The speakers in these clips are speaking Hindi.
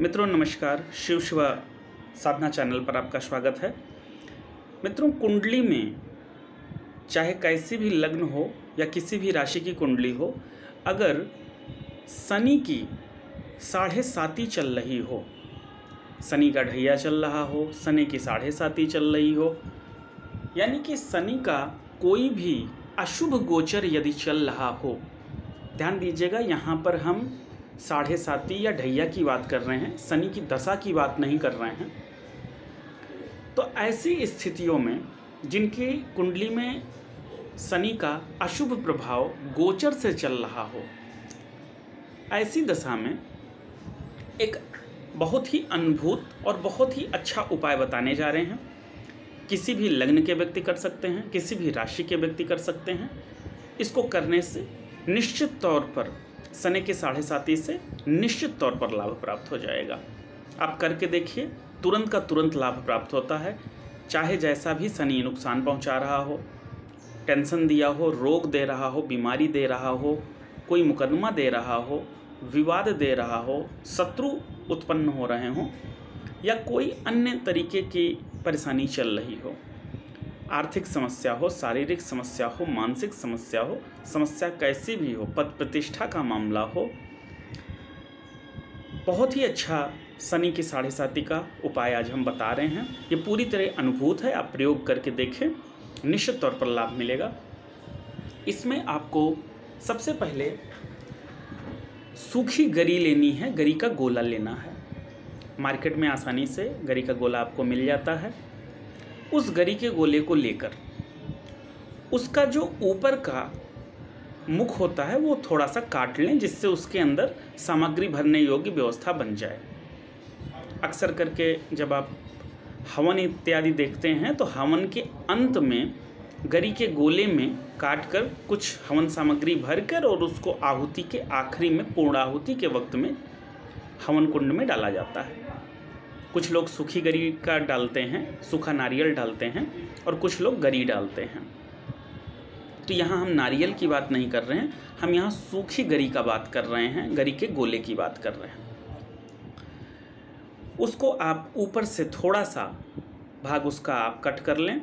मित्रों नमस्कार, शिव शिवा साधना चैनल पर आपका स्वागत है। मित्रों, कुंडली में चाहे कैसी भी लग्न हो या किसी भी राशि की कुंडली हो, अगर शनि की 7.5 चल रही हो, शनि का ढैया चल रहा हो, शनि की 7.5 चल रही हो, यानी कि शनि का कोई भी अशुभ गोचर यदि चल रहा हो, ध्यान दीजिएगा, यहाँ पर हम 7.5 या ढैया की बात कर रहे हैं, शनि की दशा की बात नहीं कर रहे हैं। तो ऐसी स्थितियों में जिनकी कुंडली में शनि का अशुभ प्रभाव गोचर से चल रहा हो, ऐसी दशा में एक बहुत ही अद्भुत और बहुत ही अच्छा उपाय बताने जा रहे हैं। किसी भी लग्न के व्यक्ति कर सकते हैं, किसी भी राशि के व्यक्ति कर सकते हैं। इसको करने से निश्चित तौर पर शनि के 7.5 से निश्चित तौर पर लाभ प्राप्त हो जाएगा। आप करके देखिए, तुरंत का तुरंत लाभ प्राप्त होता है। चाहे जैसा भी शनि नुकसान पहुंचा रहा हो, टेंशन दिया हो, रोग दे रहा हो, बीमारी दे रहा हो, कोई मुकदमा दे रहा हो, विवाद दे रहा हो, शत्रु उत्पन्न हो रहे हों या कोई अन्य तरीके की परेशानी चल रही हो, आर्थिक समस्या हो, शारीरिक समस्या हो, मानसिक समस्या हो, समस्या कैसी भी हो, पद प्रतिष्ठा का मामला हो, बहुत ही अच्छा शनि की 7.5 का उपाय आज हम बता रहे हैं। ये पूरी तरह अनुभूत है, आप प्रयोग करके देखें, निश्चित तौर पर लाभ मिलेगा। इसमें आपको सबसे पहले सूखी गरी लेनी है, गरी का गोला लेना है। मार्केट में आसानी से गरी का गोला आपको मिल जाता है। उस गरी के गोले को लेकर उसका जो ऊपर का मुख होता है वो थोड़ा सा काट लें, जिससे उसके अंदर सामग्री भरने योग्य व्यवस्था बन जाए। अक्सर करके जब आप हवन इत्यादि देखते हैं तो हवन के अंत में गरी के गोले में काट कर कुछ हवन सामग्री भरकर और उसको आहुति के आखिरी में, पूर्णाहुति के वक्त में हवन कुंड में डाला जाता है। कुछ लोग सूखी गरी का डालते हैं, सूखा नारियल डालते हैं, और कुछ लोग गरी डालते हैं। तो यहाँ हम नारियल की बात नहीं कर रहे हैं, हम यहाँ सूखी गरी का बात कर रहे हैं, गरी के गोले की बात कर रहे हैं। उसको आप ऊपर से थोड़ा सा भाग उसका आप कट कर लें,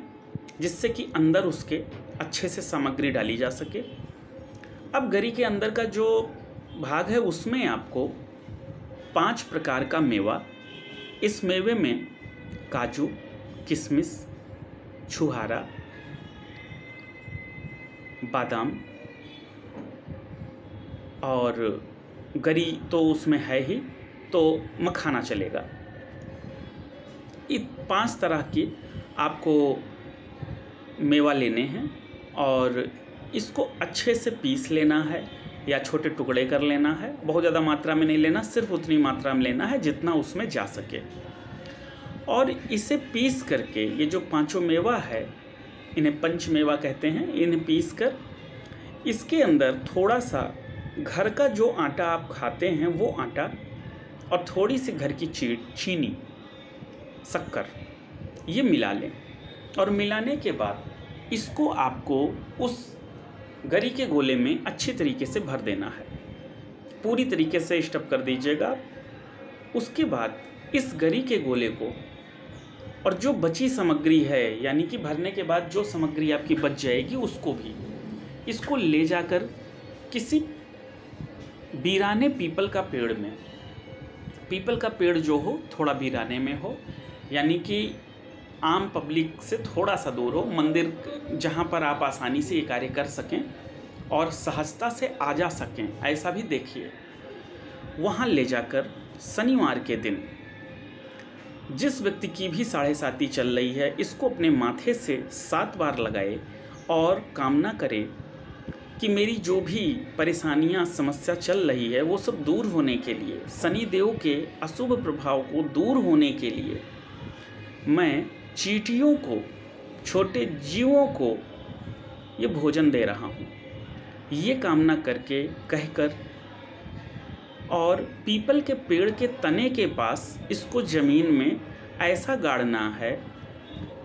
जिससे कि अंदर उसके अच्छे से सामग्री डाली जा सके। अब गरी के अंदर का जो भाग है उसमें आपको 5 प्रकार का मेवा, इस मेवे में काजू, किशमिश, छुहारा, बादाम और गरी तो उसमें है ही, तो मखाना चलेगा। इन 5 तरह की आपको मेवा लेने हैं और इसको अच्छे से पीस लेना है या छोटे टुकड़े कर लेना है। बहुत ज़्यादा मात्रा में नहीं लेना, सिर्फ उतनी मात्रा में लेना है जितना उसमें जा सके। और इसे पीस करके, ये जो 5 मेवा है, इन्हें पंच मेवा कहते हैं, इन्हें पीस कर इसके अंदर थोड़ा सा घर का जो आटा आप खाते हैं वो आटा और थोड़ी सी घर की चीनी, शक्कर, ये मिला लें। और मिलाने के बाद इसको आपको उस गरी के गोले में अच्छी तरीके से भर देना है। पूरी तरीके से स्टफ कर दीजिएगा। उसके बाद इस गरी के गोले को और जो बची सामग्री है, यानी कि भरने के बाद जो सामग्री आपकी बच जाएगी, उसको भी, इसको ले जाकर किसी वीराने पीपल का पेड़ में, पीपल का पेड़ जो हो थोड़ा वीराने में हो, यानी कि आम पब्लिक से थोड़ा सा दूर हो, मंदिर जहाँ पर आप आसानी से ये कार्य कर सकें और सहजता से आ जा सकें, ऐसा भी देखिए। वहाँ ले जाकर शनिवार के दिन जिस व्यक्ति की भी 7.5 चल रही है, इसको अपने माथे से 7 बार लगाए और कामना करे कि मेरी जो भी परेशानियां, समस्या चल रही है, वो सब दूर होने के लिए, शनि देव के अशुभ प्रभाव को दूर होने के लिए मैं चींटियों को, छोटे जीवों को ये भोजन दे रहा हूँ, ये कामना करके कहकर, और पीपल के पेड़ के तने के पास इसको ज़मीन में ऐसा गाड़ना है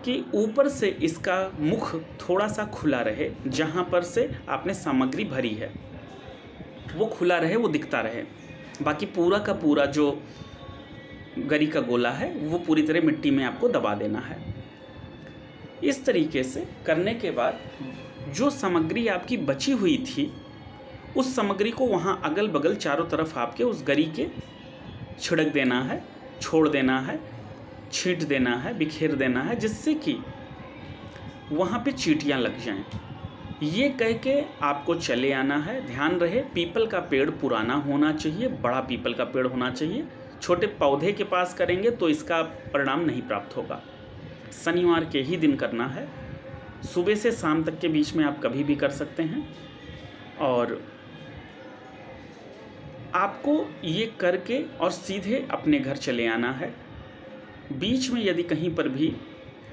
कि ऊपर से इसका मुख थोड़ा सा खुला रहे, जहाँ पर से आपने सामग्री भरी है वो खुला रहे, वो दिखता रहे। बाकी पूरा का पूरा जो गरी का गोला है वो पूरी तरह मिट्टी में आपको दबा देना है। इस तरीके से करने के बाद जो सामग्री आपकी बची हुई थी उस सामग्री को वहाँ अगल बगल चारों तरफ आपके उस गरी के छिड़क देना है, छोड़ देना है, छींट देना है, बिखेर देना है, जिससे कि वहाँ पे चींटियाँ लग जाएं। ये कह के आपको चले आना है। ध्यान रहे पीपल का पेड़ पुराना होना चाहिए, बड़ा पीपल का पेड़ होना चाहिए। छोटे पौधे के पास करेंगे तो इसका परिणाम नहीं प्राप्त होगा। शनिवार के ही दिन करना है, सुबह से शाम तक के बीच में आप कभी भी कर सकते हैं। और आपको ये करके और सीधे अपने घर चले आना है। बीच में यदि कहीं पर भी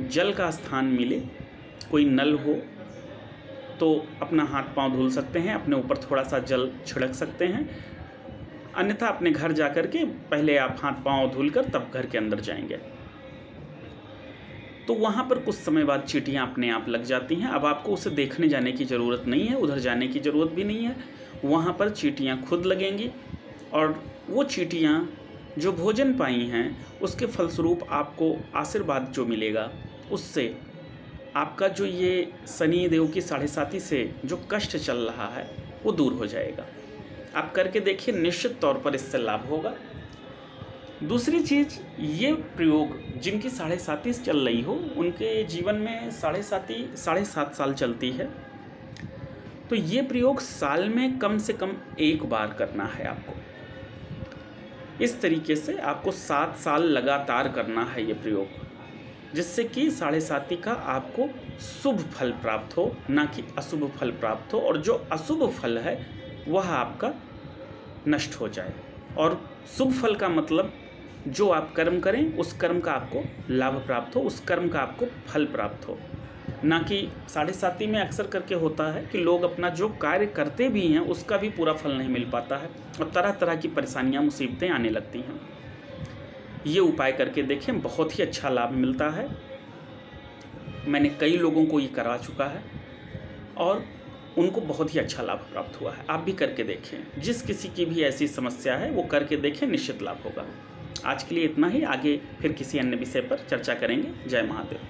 जल का स्थान मिले, कोई नल हो, तो अपना हाथ पांव धुल सकते हैं, अपने ऊपर थोड़ा सा जल छिड़क सकते हैं। अन्यथा अपने घर जा कर के पहले आप हाथ पांव धुलकर तब घर के अंदर जाएंगे तो वहाँ पर कुछ समय बाद चींटियाँ अपने आप लग जाती हैं। अब आपको उसे देखने जाने की ज़रूरत नहीं है, उधर जाने की ज़रूरत भी नहीं है। वहाँ पर चींटियाँ खुद लगेंगी और वो चींटियाँ जो भोजन पाई हैं उसके फलस्वरूप आपको आशीर्वाद जो मिलेगा, उससे आपका जो ये शनि देव की 7.5 से जो कष्ट चल रहा है वो दूर हो जाएगा। आप करके देखिए, निश्चित तौर पर इससे लाभ होगा। दूसरी चीज़, ये प्रयोग जिनकी 7.5 चल रही हो उनके जीवन में 7.5 साल चलती है, तो ये प्रयोग साल में कम से कम एक बार करना है आपको। इस तरीके से आपको 7 साल लगातार करना है ये प्रयोग, जिससे कि 7.5 का आपको शुभ फल प्राप्त हो, ना कि अशुभ फल प्राप्त हो, और जो अशुभ फल है वह आपका नष्ट हो जाए। और शुभ फल का मतलब जो आप कर्म करें उस कर्म का आपको लाभ प्राप्त हो, उस कर्म का आपको फल प्राप्त हो। ना कि 7.5 में अक्सर करके होता है कि लोग अपना जो कार्य करते भी हैं उसका भी पूरा फल नहीं मिल पाता है और तरह तरह की परेशानियां, मुसीबतें आने लगती हैं। ये उपाय करके देखें, बहुत ही अच्छा लाभ मिलता है। मैंने कई लोगों को ये करा चुका है और उनको बहुत ही अच्छा लाभ प्राप्त हुआ है। आप भी करके देखें, जिस किसी की भी ऐसी समस्या है वो करके देखें, निश्चित लाभ होगा। आज के लिए इतना ही, आगे फिर किसी अन्य विषय पर चर्चा करेंगे। जय महादेव।